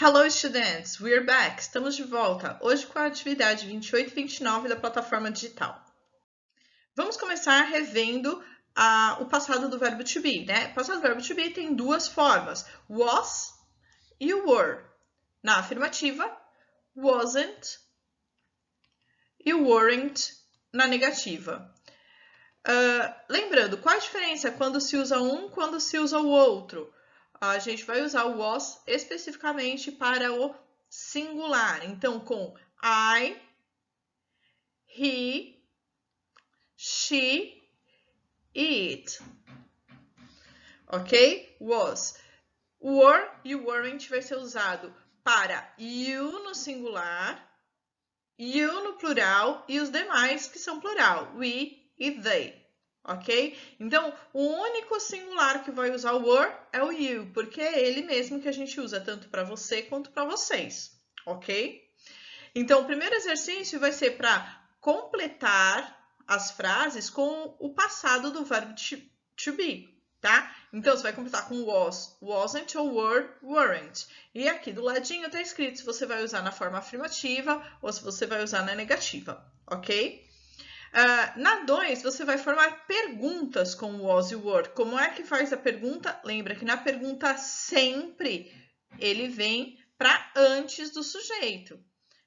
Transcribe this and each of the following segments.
Hello, students! We're back! Estamos de volta, hoje com a atividade 28 e 29 da plataforma digital. Vamos começar revendo o passado do verbo to be, né? O passado do verbo to be tem duas formas, was e o were. Na afirmativa, wasn't e weren't na negativa. Lembrando, qual a diferença quando se usa um, quando se usa o outro? A gente vai usar o was especificamente para o singular. Então, com I, he, she e it. Ok? Was. Were e weren't vai ser usado para you no singular, you no plural e os demais que são plural, we e they. Ok? Então, o único singular que vai usar o were é o you, porque é ele mesmo que a gente usa tanto para você quanto para vocês. Ok? Então, o primeiro exercício vai ser para completar as frases com o passado do verbo to be, tá? Então, você vai completar com was, wasn't ou were, weren't. E aqui do ladinho está escrito se você vai usar na forma afirmativa ou se você vai usar na negativa, ok? Na 2, você vai formar perguntas com o was e o were. Como é que faz a pergunta? Lembra que na pergunta sempre ele vem para antes do sujeito,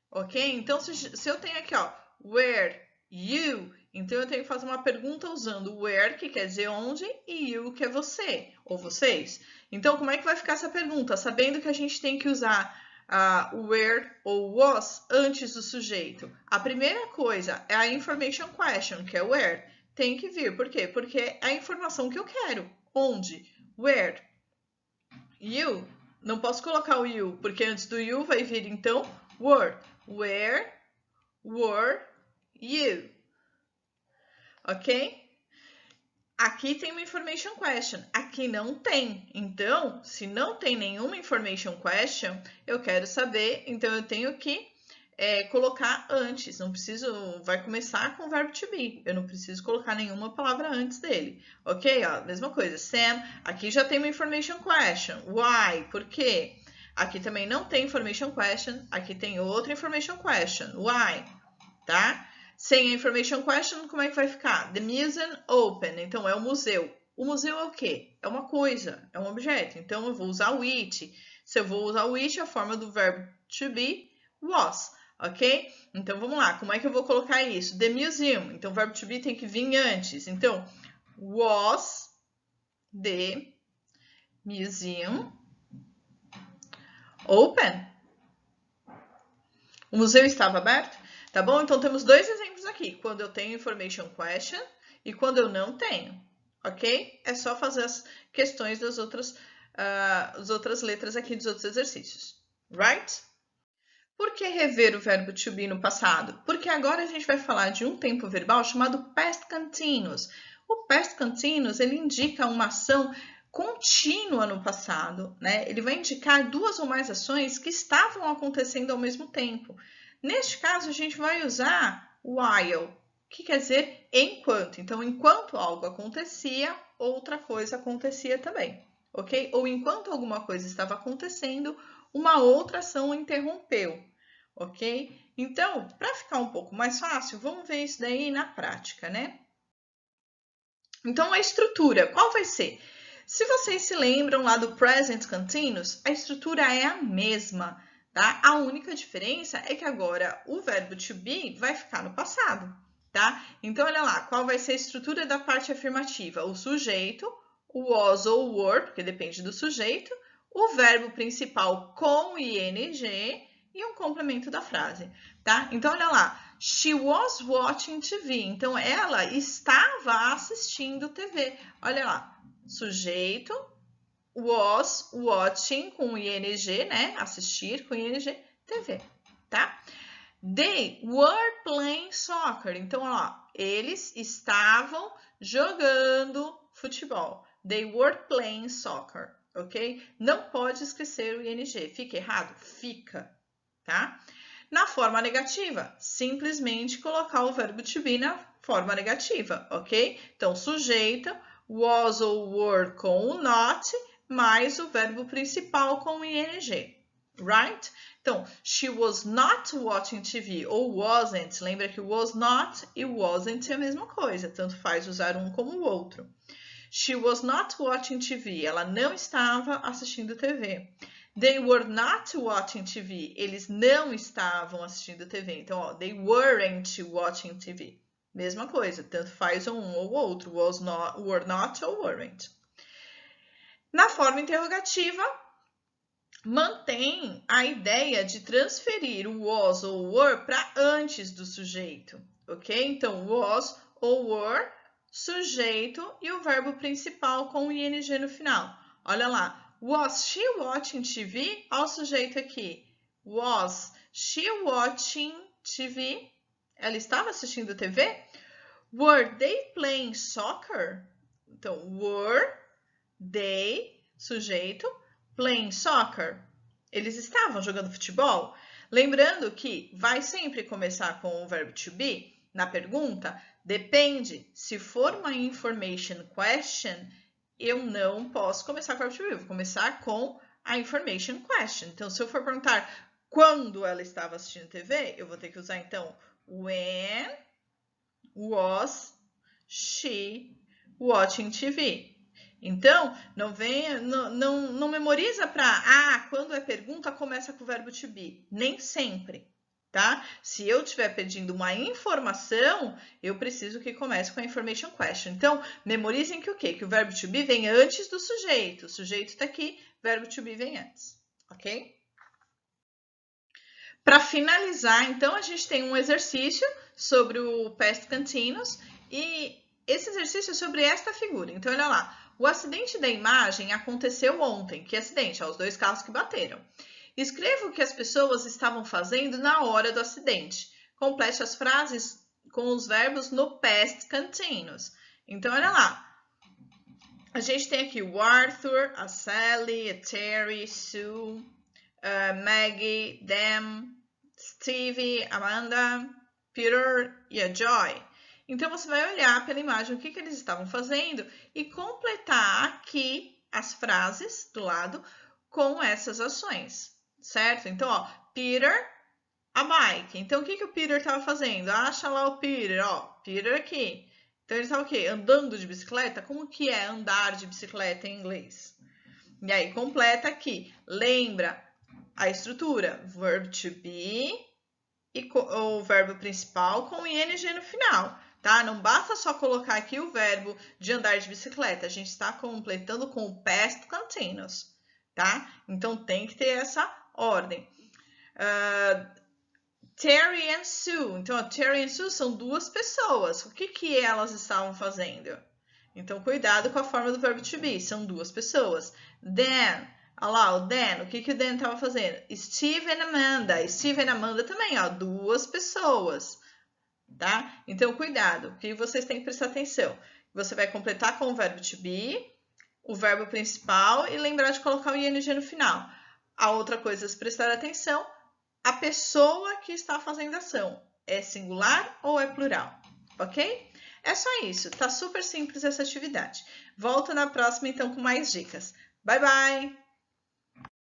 ok? Então, se eu tenho aqui, ó, where, you, então eu tenho que fazer uma pergunta usando where, que quer dizer onde, e you, que é você, ou vocês. Então, como é que vai ficar essa pergunta? Sabendo que a gente tem que usar where ou was antes do sujeito. A primeira coisa é a information question, que é where. Tem que vir. Por quê? Porque é a informação que eu quero. Onde? Where? You. Não posso colocar o you, porque antes do you vai vir, então, were. Where were you? Ok? Aqui tem uma information question, aqui não tem. Então, se não tem nenhuma information question, eu quero saber, então eu tenho que colocar antes. Não preciso, vai começar com o verbo to be. Eu não preciso colocar nenhuma palavra antes dele. Ok? Ó, mesma coisa. Sam, aqui já tem uma information question. Why? Por quê? Aqui também não tem information question. Aqui tem outra information question. Why? Tá? Sem a information question, como é que vai ficar? The museum open. Então, é o museu. O museu é o quê? É uma coisa, é um objeto. Então, eu vou usar o it. Se eu vou usar o it, a forma do verbo to be, was. Ok? Então, vamos lá. Como é que eu vou colocar isso? The museum. Então, o verbo to be tem que vir antes. Então, was the museum open? O museu estava aberto? Tá bom? Então, temos dois exemplos aqui. Quando eu tenho information question e quando eu não tenho. Ok? É só fazer as questões das outras letras aqui dos outros exercícios. Right? Por que rever o verbo to be no passado? Porque agora a gente vai falar de um tempo verbal chamado past continuous. O past continuous, ele indica uma ação contínua no passado, né? Ele vai indicar duas ou mais ações que estavam acontecendo ao mesmo tempo. Neste caso, a gente vai usar while, que quer dizer enquanto. Então, enquanto algo acontecia, outra coisa acontecia também, ok? Ou enquanto alguma coisa estava acontecendo, uma outra ação interrompeu, ok? Então, para ficar um pouco mais fácil, vamos ver isso daí na prática, né? Então, a estrutura, qual vai ser? Se vocês se lembram lá do present continuous, a estrutura é a mesma, tá? A única diferença é que agora o verbo to be vai ficar no passado, tá? Então, olha lá, qual vai ser a estrutura da parte afirmativa? O sujeito, o was ou were, porque depende do sujeito, o verbo principal com ing e um complemento da frase, tá? Então, olha lá, she was watching TV. Então, ela estava assistindo TV. Olha lá, sujeito, was watching com ing, né? Assistir com ing, TV, tá? They were playing soccer. Então, ó, eles estavam jogando futebol. They were playing soccer, ok? Não pode esquecer o ing. Fica errado? Fica, tá? Na forma negativa, simplesmente colocar o verbo to be na forma negativa, ok? Então, sujeito, was ou were com o not, mais o verbo principal com o ing. right? Então, she was not watching TV ou wasn't. Lembra que was not e wasn't é a mesma coisa, tanto faz usar um como o outro. She was not watching TV. Ela não estava assistindo TV. They were not watching TV. Eles não estavam assistindo TV. Então, ó, they weren't watching TV. Mesma coisa, tanto faz um ou outro. Was not, were not ou weren't. Na forma interrogativa, mantém a ideia de transferir o was ou were para antes do sujeito, ok? Então, was ou were, sujeito e o verbo principal com o ing no final. Olha lá, was she watching TV? Olha o sujeito aqui. Was she watching TV? Ela estava assistindo TV? Were they playing soccer? Então, were they, sujeito, playing soccer. Eles estavam jogando futebol? Lembrando que vai sempre começar com o verbo to be na pergunta. Depende. Se for uma information question, eu não posso começar com o verbo to be. Eu vou começar com a information question. Então, se eu for perguntar quando ela estava assistindo TV, eu vou ter que usar, então, when was she watching TV? Então, não memoriza para, quando é pergunta, começa com o verbo to be. Nem sempre, tá? Se eu estiver pedindo uma informação, eu preciso que comece com a information question. Então, memorizem que o quê? Que o verbo to be vem antes do sujeito. O sujeito está aqui, verbo to be vem antes, ok? Para finalizar, então, a gente tem um exercício sobre o past continuous e esse exercício é sobre esta figura. Então, olha lá. O acidente da imagem aconteceu ontem. Que acidente? Os dois carros que bateram. Escreva o que as pessoas estavam fazendo na hora do acidente. Complete as frases com os verbos no past continuous. Então, olha lá. A gente tem aqui o Arthur, a Sally, a Terry, Sue, Maggie, Dan, Stevie, Amanda, Peter e a Joy. Então, você vai olhar pela imagem o que eles estavam fazendo e completar aqui as frases do lado com essas ações, certo? Então, ó, Peter, a bike. Então, o que o Peter estava fazendo? Acha lá o Peter, ó, Peter aqui. Então, ele estava o quê? Andando de bicicleta? Como que é andar de bicicleta em inglês? E aí, completa aqui. Lembra a estrutura? Verb to be e o verbo principal com ing no final. Tá? Não basta só colocar aqui o verbo de andar de bicicleta, a gente está completando com o past continuous, tá? Então, tem que ter essa ordem. Terry and Sue. Então, a Terry and Sue são duas pessoas. O que elas estavam fazendo? Então, cuidado com a forma do verbo to be. São duas pessoas. Dan. Olha lá, o Dan. O que o Dan estava fazendo? Steve and Amanda. Steve and Amanda também, ó. Duas pessoas. Tá? Então, cuidado, que vocês têm que prestar atenção. Você vai completar com o verbo to be, o verbo principal e lembrar de colocar o ing no final. A outra coisa a se prestar atenção, a pessoa que está fazendo a ação é singular ou é plural, ok? É só isso, tá super simples essa atividade. Volto na próxima, então, com mais dicas. Bye, bye!